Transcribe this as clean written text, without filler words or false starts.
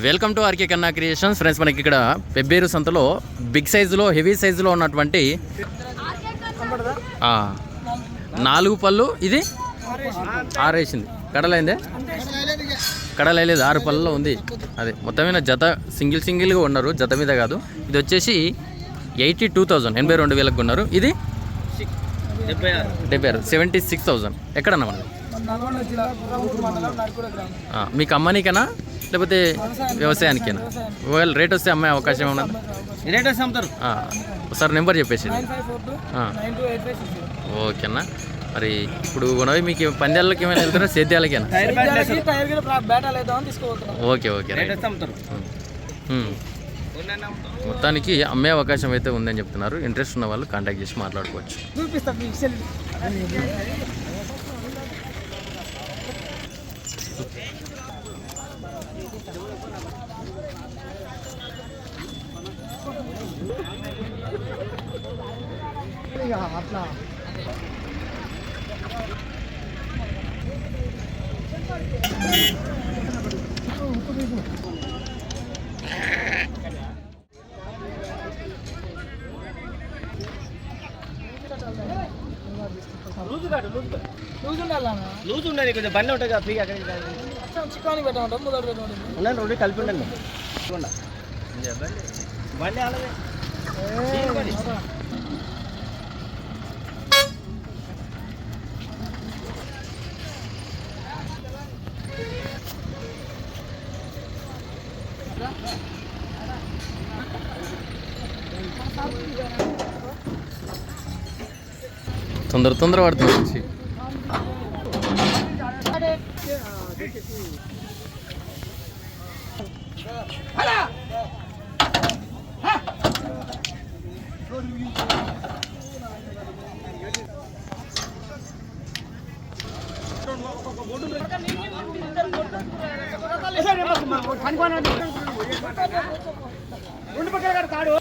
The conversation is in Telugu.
వెల్కమ్ టు ఆర్కే కన్నా క్రియేషన్స్. ఫ్రెండ్స్, మనకి ఇక్కడ పెబ్బేరు సంతలో బిగ్ సైజులో హెవీ సైజులో ఉన్నటువంటి 4 పళ్ళు, ఇది 6 వేసింది. కడలైందే, కడలైలేదు, 6 పళ్ళలో ఉంది. అదే మొత్తమైన జత సింగిల్గా ఉన్నారు, జత మీద కాదు. ఇది వచ్చేసి 82,000, 82,000 ఉన్నారు. ఇది 76, 76,000. ఎక్కడన్నా మనది? మీకు అమ్మనికనా లేకపోతే వ్యవసాయానికేనా? ఒకవేళ రేట్ వస్తే అమ్మే అవకాశం ఏమన్నా? రేట్ వస్తే అమ్ముతారు. సార్ నెంబర్ చెప్పేసి. ఓకేనా. మరి ఇప్పుడు కొనవి మీకు పందాలకి ఏమైనా వెళ్తారా, సేద్యాలకేనా? Okay okay. మొత్తానికి అమ్మే అవకాశం అయితే ఉందని చెప్తున్నారు. ఇంట్రెస్ట్ ఉన్న వాళ్ళు కాంటాక్ట్ చేసి మాట్లాడుకోవచ్చు. అట్లా లూజ్ ఉండాలి, కొంచెం బండి ఉంటుంది కదా ఫ్రీగా. చికెన్ పెట్టమంటాం, ముదడు పెట్టమంటాం, ఉండండి, 2 కలిపి ఉండండి. బండి అలాగే తొందర పడుతుంది. రెండు పక్కల తాడు